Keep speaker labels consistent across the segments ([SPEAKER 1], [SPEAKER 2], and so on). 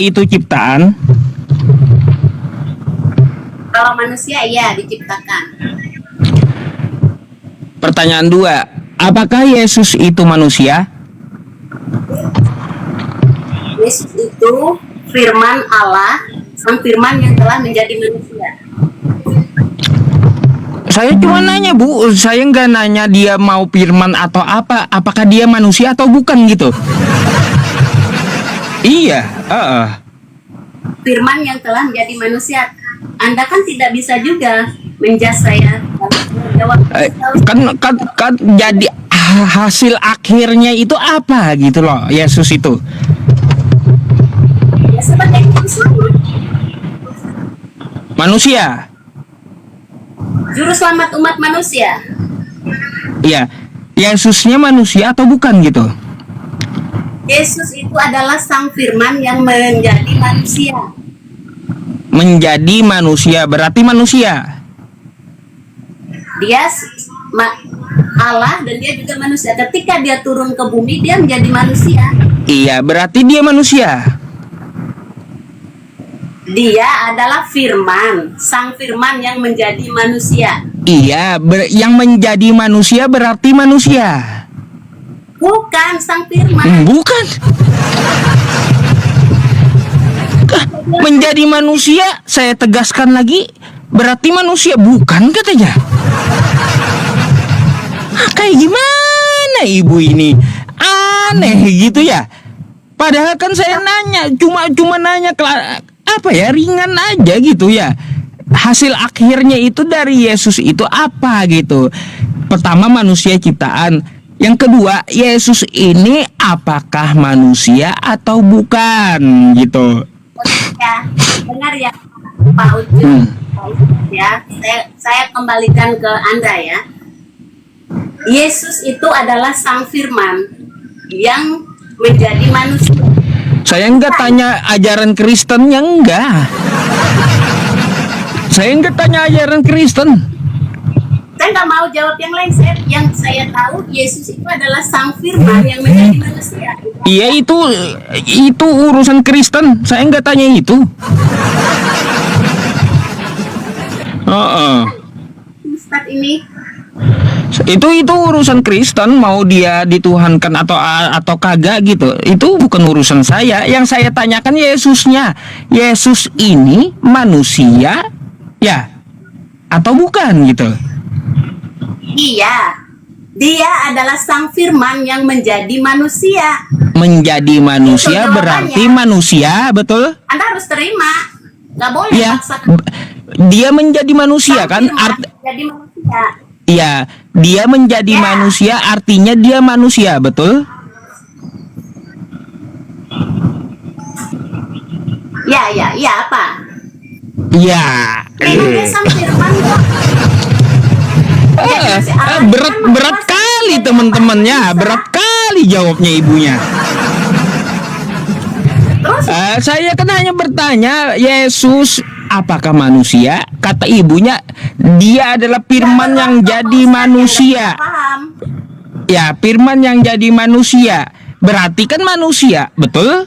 [SPEAKER 1] itu ciptaan?
[SPEAKER 2] Kalau manusia iya diciptakan.
[SPEAKER 1] Pertanyaan 2, apakah Yesus itu manusia?
[SPEAKER 2] Yesus itu firman Allah, sang firman yang telah menjadi manusia.
[SPEAKER 1] Saya cuma nanya, Bu. Saya nggak nanya dia mau firman atau apa. Apakah dia manusia atau bukan gitu? Iya,
[SPEAKER 2] Firman yang telah menjadi manusia. Anda kan tidak bisa juga menjudge saya. Jawab.
[SPEAKER 1] kan jadi hasil akhirnya itu apa gitu loh, Yesus itu.
[SPEAKER 2] Ya, sebagai juru selamat.
[SPEAKER 1] Manusia.
[SPEAKER 2] Juru selamat umat manusia.
[SPEAKER 1] Iya. Yesusnya manusia atau bukan gitu?
[SPEAKER 2] Yesus itu adalah sang firman yang menjadi manusia.
[SPEAKER 1] Menjadi manusia berarti manusia.
[SPEAKER 2] Dia Allah dan dia juga manusia. Ketika dia turun ke bumi, dia menjadi manusia.
[SPEAKER 1] Iya, berarti dia manusia.
[SPEAKER 2] Dia adalah firman, sang firman yang menjadi manusia.
[SPEAKER 1] Iya, yang menjadi manusia berarti manusia.
[SPEAKER 2] Bukan sang firman.
[SPEAKER 1] Bukan. Menjadi manusia, saya tegaskan lagi, berarti manusia, bukan katanya. Kayak gimana ibu ini? Aneh gitu ya. Padahal kan saya nanya, cuma nanya apa ya, ringan aja gitu ya. Hasil akhirnya itu dari Yesus itu apa gitu. Pertama, manusia ciptaan. Yang kedua, Yesus ini apakah manusia atau bukan gitu.
[SPEAKER 2] Ya, dengar ya Pak Ucu. Ya, saya kembalikan ke Anda ya. Yesus itu adalah sang firman yang menjadi manusia.
[SPEAKER 1] Saya enggak tanya ajaran Kristennya, enggak. Saya enggak tanya ajaran Kristen.
[SPEAKER 2] Saya nggak mau jawab yang lain. Yang saya tahu Yesus itu adalah sang firman yang menjadi manusia.
[SPEAKER 1] Iya, itu urusan Kristen. Saya enggak tanya itu.
[SPEAKER 2] Ustaz ini
[SPEAKER 1] Itu urusan Kristen, mau dia dituhankan atau kagak gitu. Itu bukan urusan saya. Yang saya tanyakan Yesusnya. Yesus ini manusia ya atau bukan gitu.
[SPEAKER 2] iya, dia adalah sang firman yang menjadi manusia.
[SPEAKER 1] Menjadi manusia
[SPEAKER 2] Itu
[SPEAKER 1] berarti
[SPEAKER 2] jawabannya.
[SPEAKER 1] manusia, betul?
[SPEAKER 2] Anda harus terima. Nggak boleh
[SPEAKER 1] Ya.
[SPEAKER 2] paksakan.
[SPEAKER 1] Dia menjadi manusia
[SPEAKER 2] Sang
[SPEAKER 1] kan?
[SPEAKER 2] firman menjadi manusia.
[SPEAKER 1] Iya, dia menjadi
[SPEAKER 2] Ya.
[SPEAKER 1] manusia artinya dia manusia, betul?
[SPEAKER 2] Ya apa?
[SPEAKER 1] Ya.
[SPEAKER 2] Memang dia sang firman kok.
[SPEAKER 1] Berat kali teman-temannya, berat kali jawabnya ibunya.
[SPEAKER 2] Terus
[SPEAKER 1] Saya kan hanya bertanya, Yesus apakah manusia? Kata ibunya, dia adalah firman yang jadi manusia.
[SPEAKER 2] paham.
[SPEAKER 1] Ya, firman yang jadi manusia. Berarti kan manusia, betul?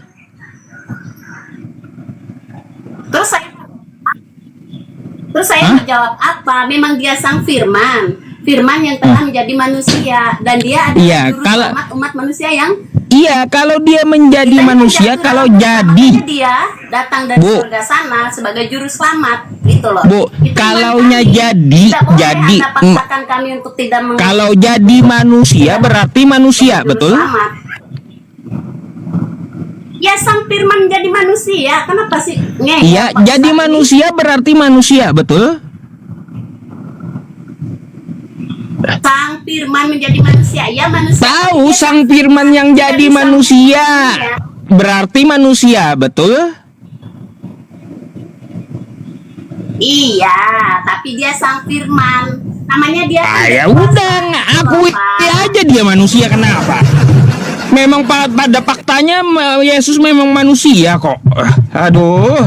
[SPEAKER 2] Terus saya menjawab apa? Memang dia sang firman, firman yang telah menjadi manusia, dan dia adalah
[SPEAKER 1] Iya,
[SPEAKER 2] juru
[SPEAKER 1] kalau-
[SPEAKER 2] selamat umat manusia yang
[SPEAKER 1] Iya, kalau dia menjadi
[SPEAKER 2] kita
[SPEAKER 1] manusia,
[SPEAKER 2] menjadi
[SPEAKER 1] kalau
[SPEAKER 2] selamat.
[SPEAKER 1] jadi,
[SPEAKER 2] Makanya dia datang dari
[SPEAKER 1] Bu.
[SPEAKER 2] surga sana sebagai juru selamat, gitu loh.
[SPEAKER 1] Bu,
[SPEAKER 2] Itu
[SPEAKER 1] kalaunya
[SPEAKER 2] iman kami.
[SPEAKER 1] jadi,
[SPEAKER 2] Tidak boleh
[SPEAKER 1] jadi,
[SPEAKER 2] Anda paksakan kami untuk tidak
[SPEAKER 1] kalau jadi manusia berarti manusia,
[SPEAKER 2] juru
[SPEAKER 1] betul?
[SPEAKER 2] selamat. Ya, sang firman jadi manusia. Kenapa sih?
[SPEAKER 1] Iya, jadi manusia berarti manusia, betul?
[SPEAKER 2] Sang firman menjadi manusia. Ya, manusia.
[SPEAKER 1] Tahu
[SPEAKER 2] Dia
[SPEAKER 1] sang firman yang jadi
[SPEAKER 2] sang
[SPEAKER 1] manusia
[SPEAKER 2] firman, ya.
[SPEAKER 1] berarti manusia, betul?
[SPEAKER 2] Iya, tapi dia sang firman. Namanya dia.
[SPEAKER 1] Ya udah, akui aja dia manusia, kenapa? Memang pada faktanya Yesus memang manusia kok. Aduh.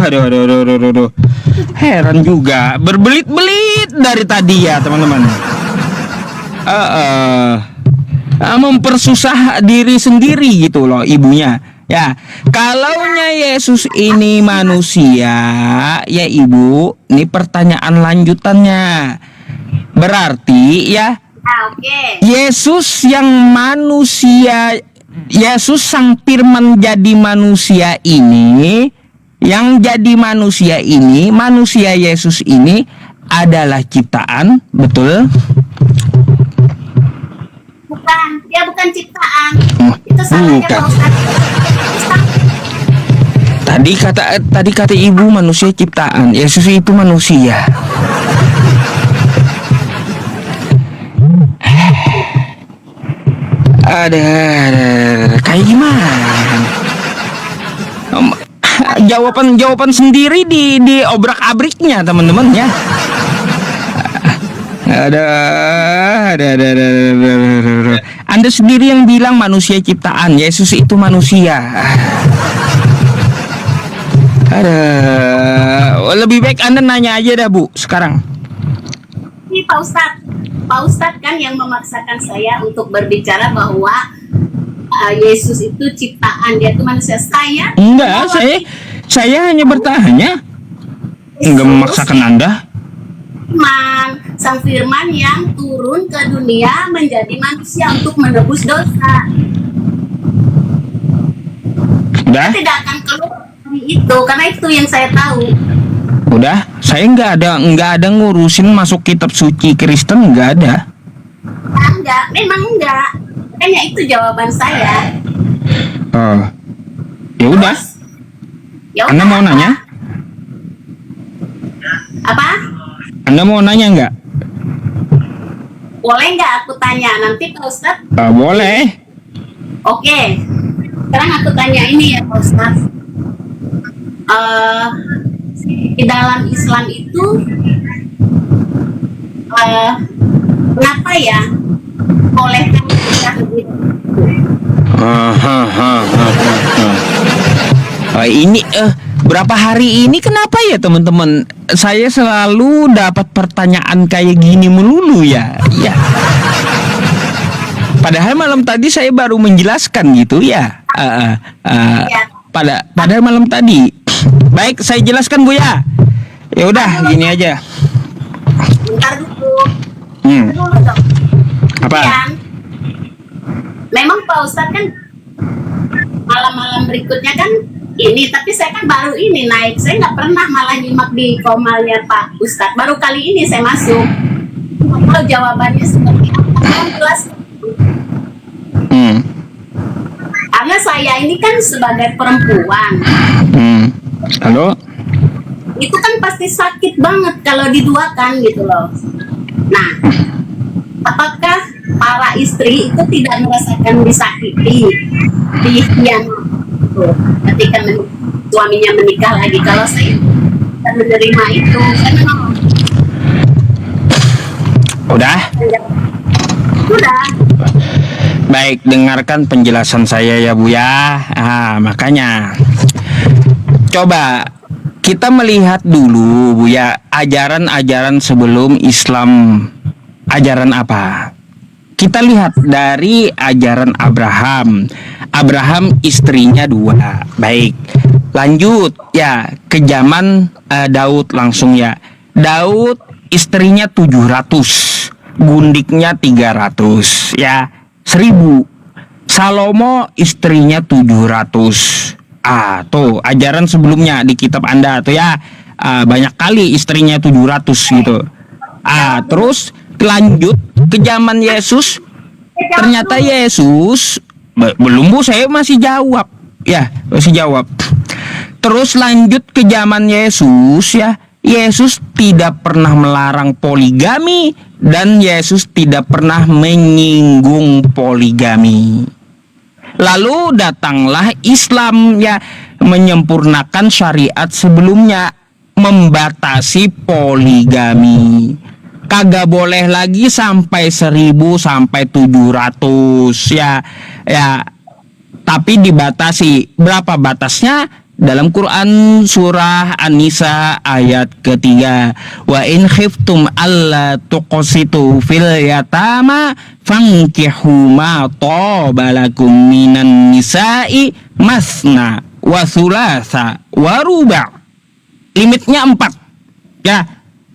[SPEAKER 1] Heran juga, berbelit-belit dari tadi ya teman-teman. Mempersusah diri sendiri gitu loh ibunya. Ya, kalaunya Yesus ini manusia, ya Ibu, ini pertanyaan lanjutannya. Berarti ya,
[SPEAKER 2] Oke.
[SPEAKER 1] Yesus yang manusia, Yesus sang firman jadi manusia ini, yang jadi manusia ini, manusia Yesus ini adalah ciptaan, betul?
[SPEAKER 2] Bukan, dia bukan ciptaan.
[SPEAKER 1] Oh,
[SPEAKER 2] Itu salahnya
[SPEAKER 1] bukan.
[SPEAKER 2] Pak Ustadz.
[SPEAKER 1] Tadi kata Ibu manusia ciptaan, Yesus itu manusia. Ada kayak gimana? Jawaban sendiri di obrak-abriknya teman-teman ya. Ada. Anda sendiri yang bilang manusia ciptaan, Yesus itu manusia. Ada. Lebih baik Anda nanya aja dah Bu sekarang.
[SPEAKER 2] Ini Pak Ustadz. Pak Ustadz kan yang memaksakan saya untuk berbicara bahwa Yesus itu ciptaan, dia itu manusia.
[SPEAKER 1] Enggak, saya hanya bertanya. Enggak memaksakan Anda.
[SPEAKER 2] Firman, sang firman yang turun ke dunia menjadi manusia untuk menebus dosa.
[SPEAKER 1] Udah?
[SPEAKER 2] Dia tidak akan keluar dari itu, karena itu yang saya tahu.
[SPEAKER 1] Udah, saya nggak ada ngurusin masuk kitab suci Kristen, nggak ada.
[SPEAKER 2] Enggak, memang enggak. Makanya itu jawaban saya.
[SPEAKER 1] Oh, ya udah.
[SPEAKER 2] Ya
[SPEAKER 1] Anda
[SPEAKER 2] udah,
[SPEAKER 1] mau nanya?
[SPEAKER 2] Apa?
[SPEAKER 1] Anda mau nanya nggak?
[SPEAKER 2] Boleh nggak aku tanya nanti Pak Ustadz?
[SPEAKER 1] Boleh.
[SPEAKER 2] Oke. Sekarang aku tanya ini ya Pak Ustadz. Di dalam Islam itu kenapa ya boleh kita begitu?
[SPEAKER 1] Ini berapa hari ini kenapa ya teman-teman? Saya selalu dapat pertanyaan kayak gini melulu ya. Ya. Padahal malam tadi saya baru menjelaskan gitu ya. Padahal malam tadi. Baik, saya jelaskan Bu ya. Ya udah, gini aja.
[SPEAKER 2] Bentar dulu. Dulu dong.
[SPEAKER 1] Apa?
[SPEAKER 2] Kemudian, memang Pak Ustadz kan malam-malam berikutnya kan ini, tapi saya kan baru ini naik. Saya nggak pernah malah nyimak di komalnya Pak Ustadz. Baru kali ini saya masuk. Kalau jawabannya seperti apa? Kan jelas. Karena saya ini kan sebagai perempuan.
[SPEAKER 1] Halo?
[SPEAKER 2] Itu kan pasti sakit banget kalau diduakan gitu loh. Nah, apakah para istri itu tidak merasakan disakiti, dikhianati ketika suaminya menikah lagi? Kalau saya tidak menerima itu, saya memang
[SPEAKER 1] Udah? Baik, dengarkan penjelasan saya ya Bu ya. Makanya coba kita melihat dulu Bu ya, ajaran-ajaran sebelum Islam. Ajaran apa? Kita lihat dari ajaran Abraham. Abraham istrinya 2. Baik. Lanjut ya ke zaman Daud langsung ya. Daud istrinya 700, gundiknya 300 ya. 1000. Salomo istrinya 700. Tuh ajaran sebelumnya di kitab Anda tuh ya. Banyak kali istrinya 700 gitu. Terus lanjut ke zaman Yesus. Ternyata Yesus belum Bu, saya masih jawab. Ya, masih jawab. Terus lanjut ke zaman Yesus ya. Yesus tidak pernah melarang poligami dan Yesus tidak pernah menyinggung poligami. Lalu datanglah Islam ya, menyempurnakan syariat sebelumnya, membatasi poligami. Kagak boleh lagi sampai 1000 sampai 700 ya. Ya. Tapi dibatasi. Berapa batasnya? Dalam Quran surah An-Nisa ayat ketiga, wa in khiftum alla tuqsitu fil yatama Fankihu ma tobalakum minan nisa'i masna wa thulatha wa ruba'. Limitnya 4 ya.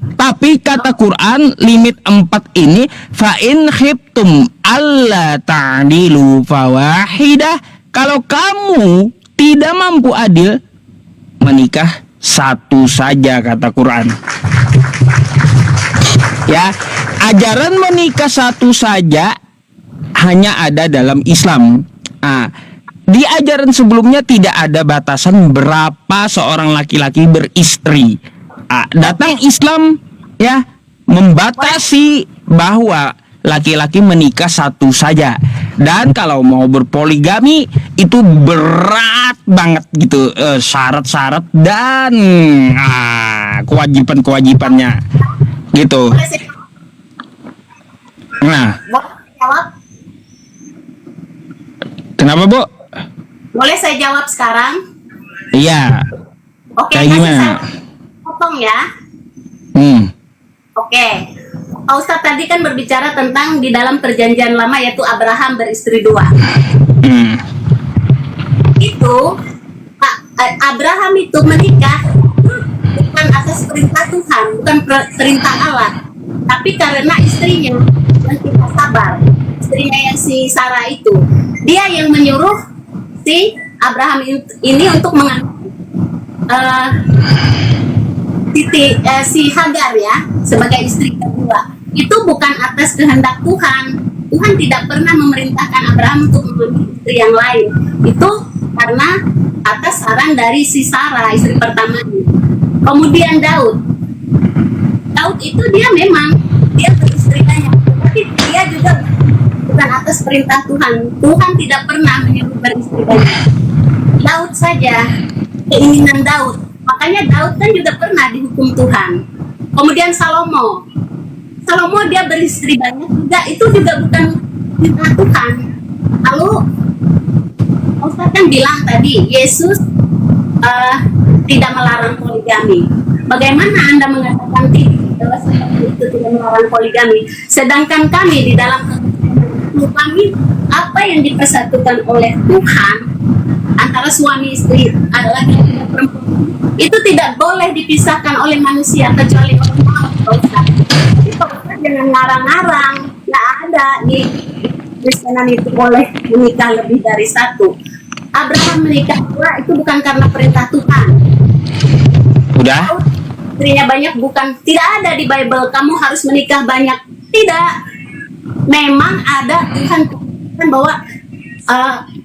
[SPEAKER 1] Tapi kata Quran limit 4 ini fa in khiftum alla ta'dilu fawahidah. Kalau kamu tidak mampu adil, menikah satu saja kata Quran. Ya, ajaran menikah satu saja hanya ada dalam Islam. Di ajaran sebelumnya tidak ada batasan berapa seorang laki-laki beristri. Datang Islam ya membatasi bahwa laki-laki menikah satu saja, dan kalau mau berpoligami itu berat banget gitu, syarat-syarat dan kewajiban-kewajibannya gitu. Nah,
[SPEAKER 2] jawab?
[SPEAKER 1] kenapa Bu?
[SPEAKER 2] Boleh saya jawab sekarang?
[SPEAKER 1] Iya.
[SPEAKER 2] Oke,
[SPEAKER 1] Kayak gimana?
[SPEAKER 2] saya potong ya. Oke, Pak Ustadz tadi kan berbicara tentang di dalam perjanjian lama yaitu Abraham beristri 2. Itu Abraham itu menikah bukan atas perintah Tuhan, bukan perintah Allah, tapi karena istrinya yang tidak sabar, istrinya yang si Sarah itu, dia yang menyuruh si Abraham ini untuk mengandung si Hagar ya sebagai istri kedua. Itu bukan atas kehendak Tuhan. Tuhan tidak pernah memerintahkan Abraham untuk memilih istri yang lain. Itu karena atas saran dari si Sarah, istri pertamanya. Kemudian Daud itu dia memang dia beristri banyak, tapi dia juga bukan atas perintah Tuhan. Tuhan tidak pernah menyuruh beristri banyak. Daud saja, keinginan Daud. Makanya Daud kan juga pernah dihukum Tuhan. Kemudian Salomo dia beristri banyak juga, itu juga bukan perintah Tuhan. Lalu Ustaz kan bilang tadi Yesus tidak melarang poligami. Bagaimana Anda mengatakan bahwa seperti itu tidak melarang poligami, sedangkan kami di dalam kami apa yang dipersatukan oleh Tuhan antara suami istri adalah laki-laki dan perempuan, itu tidak boleh dipisahkan oleh manusia kecuali oleh Allah. Jadi Pak Ustaz jangan ngarang-ngarang, nggak ada di Kristenan itu boleh menikah lebih dari satu. Abraham menikah 2 itu bukan karena perintah Tuhan.
[SPEAKER 1] Udah?
[SPEAKER 2] Istrinya banyak bukan, tidak ada di Bible kamu harus menikah banyak, tidak. Memang ada Tuhan bahwa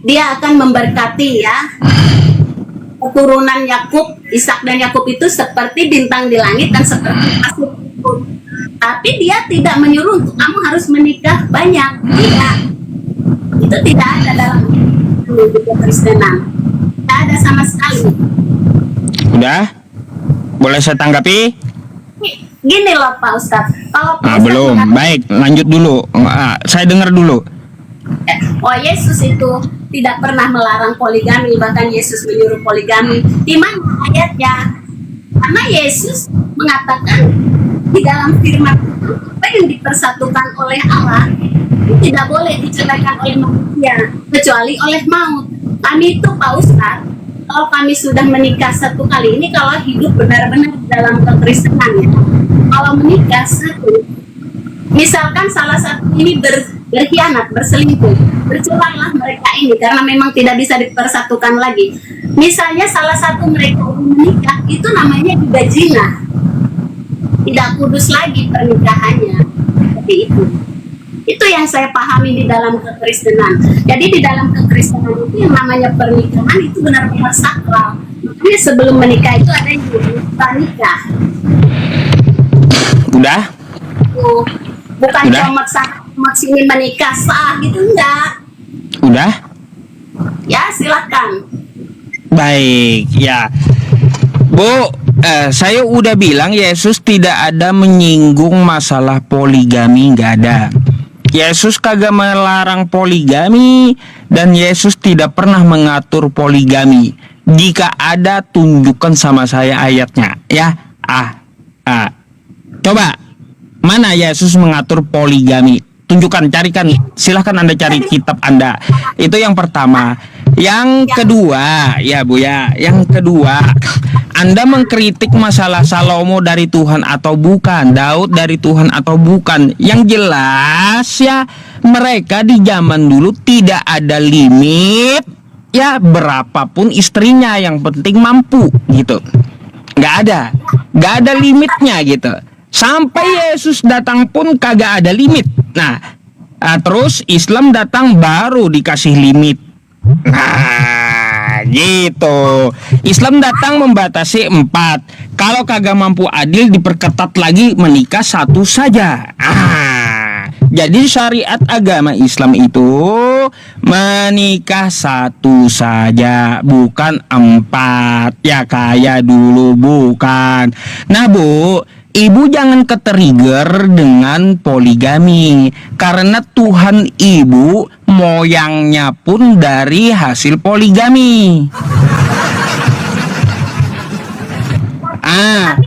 [SPEAKER 2] dia akan memberkati ya keturunan Yakub, Ishak dan Yakub itu seperti bintang di langit dan seperti pasir. Tapi dia tidak menyuruh untuk kamu harus menikah banyak, tidak. Itu tidak ada dalam Kristenan, tidak ada sama sekali.
[SPEAKER 1] Udah? Boleh saya tanggapi?
[SPEAKER 2] Gini loh Pak Ustadz, kalau Pak Ustadz
[SPEAKER 1] Belum. Baik, lanjut dulu. Saya dengar dulu.
[SPEAKER 2] Yesus itu tidak pernah melarang poligami, bahkan Yesus menyuruh poligami. Di mana ayatnya? Karena Yesus mengatakan di dalam firman itu, apa yang dipersatukan oleh Allah itu tidak boleh diceraikan oleh manusia kecuali oleh maut. Kami itu Pak Ustadz, kalau kami sudah menikah satu kali ini, kalau hidup benar-benar dalam kekristenan ya, kalau menikah satu, misalkan salah satu ini berkhianat, berselingkuh, bercelanglah mereka ini karena memang tidak bisa dipersatukan lagi. Misalnya salah satu mereka menikah, itu namanya juga zina, tidak kudus lagi pernikahannya. Seperti itu. Itu yang saya pahami di dalam kekristenan. Jadi di dalam kekristenan itu yang namanya pernikahan itu benar-benar sakral. Makanya sebelum menikah itu ada yang pranikah.
[SPEAKER 1] Udah?
[SPEAKER 2] Bukan cuma sini menikah sah gitu, enggak.
[SPEAKER 1] Udah?
[SPEAKER 2] Ya silakan.
[SPEAKER 1] Baik, ya. Bu, saya udah bilang Yesus tidak ada menyinggung masalah poligami, nggak ada. Yesus kagak melarang poligami dan Yesus tidak pernah mengatur poligami. Jika ada, tunjukkan sama saya ayatnya, ya. Coba mana Yesus mengatur poligami? tunjukkan, carikan, silahkan Anda cari kitab Anda. Itu yang pertama. Yang kedua, ya Bu ya, yang kedua, Anda mengkritik masalah Salomo dari Tuhan atau bukan, Daud dari Tuhan atau bukan. Yang jelas ya, mereka di zaman dulu tidak ada limit ya, berapapun istrinya, yang penting mampu gitu. Nggak ada limitnya gitu. Sampai Yesus datang pun kagak ada limit. Nah, terus Islam datang baru dikasih limit. Nah, gitu. Islam datang membatasi 4. Kalau kagak mampu adil, diperketat lagi, menikah 1 saja. Jadi syariat agama Islam itu menikah 1 saja, bukan 4 ya kayak dulu, bukan. Nah Bu, Ibu jangan ketrigger dengan poligami, karena Tuhan Ibu moyangnya pun dari hasil poligami.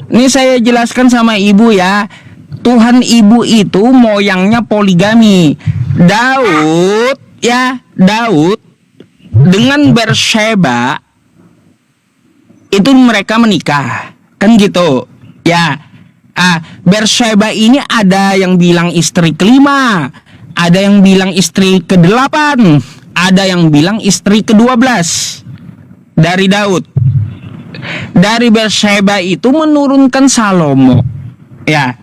[SPEAKER 1] Ini saya jelaskan sama Ibu ya. Tuhan Ibu itu moyangnya poligami. Daud dengan Bersheba itu mereka menikah, kan gitu ya. Bersheba ini ada yang bilang istri kelima, ada yang bilang istri ke-8, ada yang bilang istri ke-12 dari Daud. Dari Bersheba itu menurunkan Salomo ya.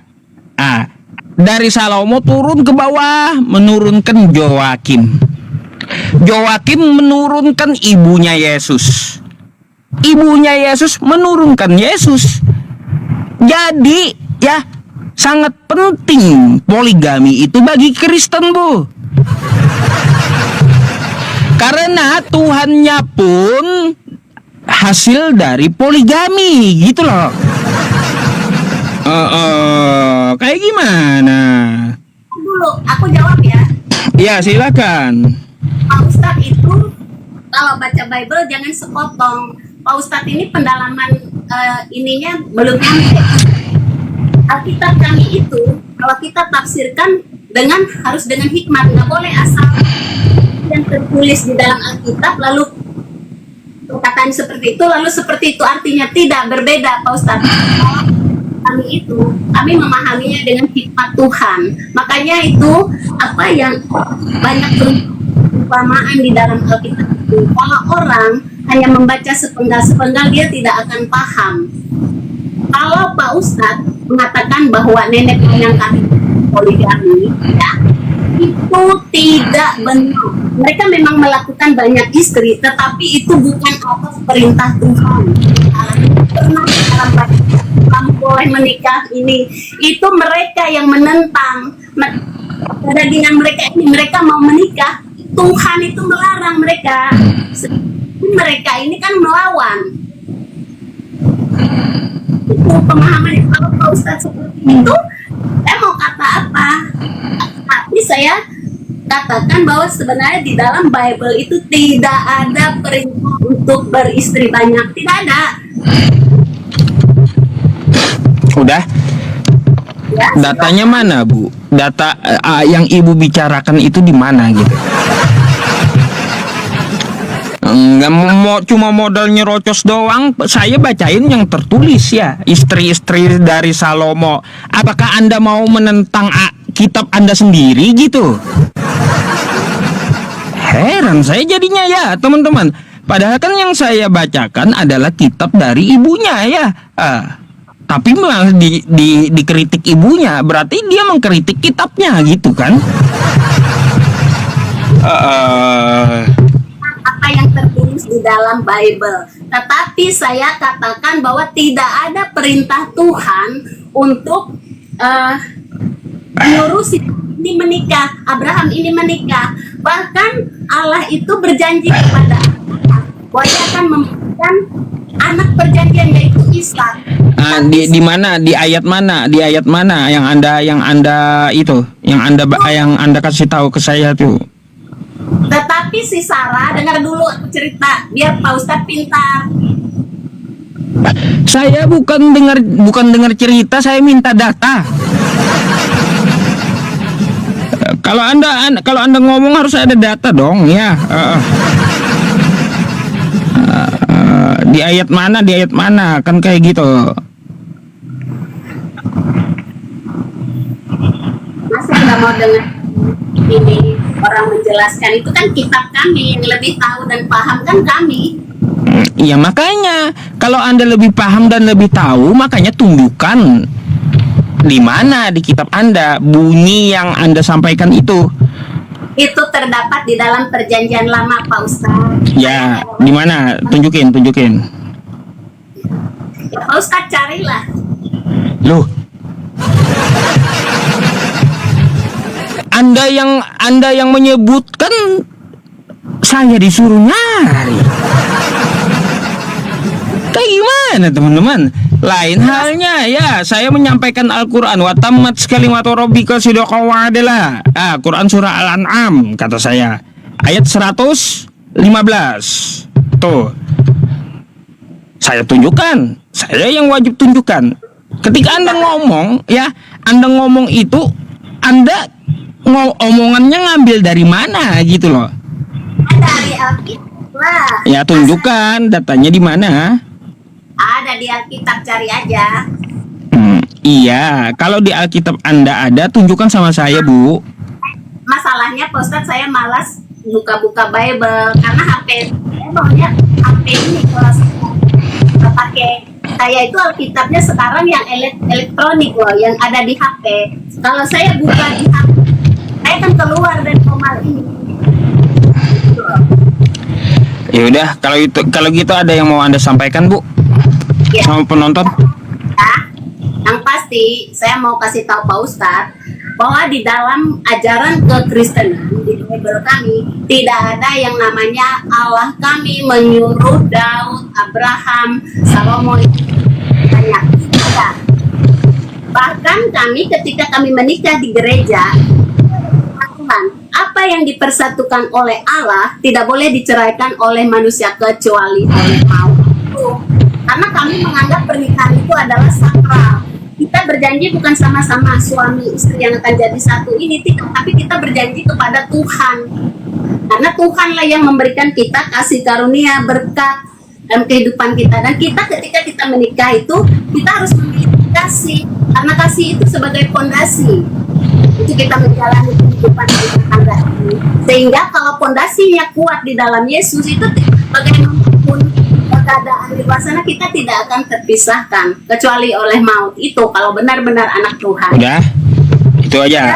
[SPEAKER 1] Dari Salomo turun ke bawah, menurunkan Joakim. Joakim menurunkan ibunya Yesus. Ibunya Yesus menurunkan Yesus. Jadi ya, sangat penting poligami itu bagi Kristen Bu. Karena Tuhannya pun hasil dari poligami gitu loh. Kayak gimana?
[SPEAKER 2] Dulu aku jawab ya.
[SPEAKER 1] Ya silakan.
[SPEAKER 2] Pak Ustadz itu kalau baca Bible jangan sepotong. Pak Ustadz ini pendalaman ininya belum sampai. Alkitab kami itu kalau kita tafsirkan harus dengan hikmat, nggak boleh asal yang tertulis di dalam Alkitab lalu perkataan seperti itu artinya tidak, berbeda Pak Ustadz. Kami memahaminya dengan hikmat Tuhan. Makanya itu apa yang banyak perumpamaan di dalam Alkitab itu. Kalau orang hanya membaca sepenggal-sepenggal, dia tidak akan paham. Kalau Pak Ustadz mengatakan bahwa nenek moyang kami poligami, ya, itu tidak benar. Mereka memang melakukan banyak istri, tetapi itu bukan atas perintah Tuhan. Pernah dalam kamu boleh menikah ini, itu mereka yang menentang. Dengan mereka ini, mereka mau menikah, Tuhan itu melarang mereka. Mereka ini kan melawan. Itu pemahaman. Kalau Pak Ustadz seperti itu, saya mau kata apa? Tapi saya katakan bahwa sebenarnya di dalam Bible itu tidak ada perintah untuk beristri banyak, tidak ada.
[SPEAKER 1] Udah?
[SPEAKER 2] Ya,
[SPEAKER 1] datanya mana Bu? Data yang Ibu bicarakan itu di mana gitu? Enggak mau cuma modal nyerocos doang. Saya bacain yang tertulis ya, istri-istri dari Salomo. Apakah Anda mau menentang kitab Anda sendiri gitu? Heran saya jadinya ya teman-teman. Padahal kan yang saya bacakan adalah kitab dari ibunya ya. Tapi malah dikritik ibunya, berarti dia mengkritik kitabnya gitu kan?
[SPEAKER 2] Apa yang tertulis di dalam Bible. Tetapi saya katakan bahwa tidak ada perintah Tuhan untuk menyuruh si ini menikah, Abraham ini menikah. Bahkan Allah itu berjanji kepada bahwa dia akan memberikan anak perjanjian, yaitu Ishak.
[SPEAKER 1] Di mana, di ayat mana, yang anda kasih tahu ke saya tuh.
[SPEAKER 2] Tetapi si Sarah, dengar dulu aku cerita biar Pak Ustadz pintar.
[SPEAKER 1] Saya bukan dengar cerita, saya minta data. Kalau anda ngomong harus ada data dong ya. Di ayat mana kan kayak gitu.
[SPEAKER 2] Masa nggak mau dengar ini orang menjelaskan? Itu kan kitab kami, yang lebih tahu dan paham kan kami.
[SPEAKER 1] Ya makanya kalau anda lebih paham dan lebih tahu, makanya tunjukkan di mana di kitab anda bunyi yang anda sampaikan itu.
[SPEAKER 2] Itu terdapat di dalam perjanjian lama, Pak Ustadz.
[SPEAKER 1] Ya, di mana? Tunjukin.
[SPEAKER 2] Ya, Pak Ustadz carilah.
[SPEAKER 1] Loh, Anda yang menyebutkan, saya disuruh nyari. Kayak gimana teman-teman? Lain halnya ya, saya menyampaikan Al-Quran wa tammat kalimatu rabbika sidqan wa adla. Quran surah Al-An'am kata saya, ayat 115. Tuh, saya tunjukkan, saya yang wajib tunjukkan. Ketika Anda ngomong ya, Anda ngomong itu, Anda omongannya ngambil dari mana gitu loh.
[SPEAKER 2] Dari Alkitab lah.
[SPEAKER 1] Ya tunjukkan datanya di mana.
[SPEAKER 2] Ada di Alkitab, cari aja.
[SPEAKER 1] Iya, kalau di Alkitab Anda ada, tunjukkan sama saya, Bu.
[SPEAKER 2] Masalahnya, Pak Ustadz, saya malas buka-buka Bible karena HP saya maunya HP ini kalau saya pakai. Saya itu Alkitabnya sekarang yang elektronik loh, yang ada di HP. Kalau saya buka di HP, saya akan keluar dari formal ini.
[SPEAKER 1] Ya udah, kalau gitu ada yang mau Anda sampaikan, Bu?
[SPEAKER 2] Ya.
[SPEAKER 1] Sama penonton?
[SPEAKER 2] Ya, yang pasti saya mau kasih tahu Pak Ustadz bahwa di dalam ajaran kekristenan di Bible kami tidak ada yang namanya Allah kami menyuruh Daud, Abraham, Salomo banyak. Tidak. Bahkan kami ketika kami menikah di gereja, Tuhan, apa yang dipersatukan oleh Allah tidak boleh diceraikan oleh manusia kecuali oleh maut. Karena kami menganggap pernikahan itu adalah sakral. Kita berjanji bukan sama-sama suami istri yang akan jadi satu ini, tapi kita berjanji kepada Tuhan. Karena Tuhanlah yang memberikan kita kasih karunia, berkat dalam kehidupan kita. Dan kita ketika kita menikah itu, kita harus memiliki kasih. Karena kasih itu sebagai fondasi. Itu kita menjalani kehidupan rumah tangga ini. Sehingga kalau fondasinya kuat di dalam Yesus, itu bagaimanapun keadaan di luar sana kita tidak akan terpisahkan kecuali oleh maut. Itu kalau benar-benar anak Tuhan.
[SPEAKER 1] Udah, itu aja.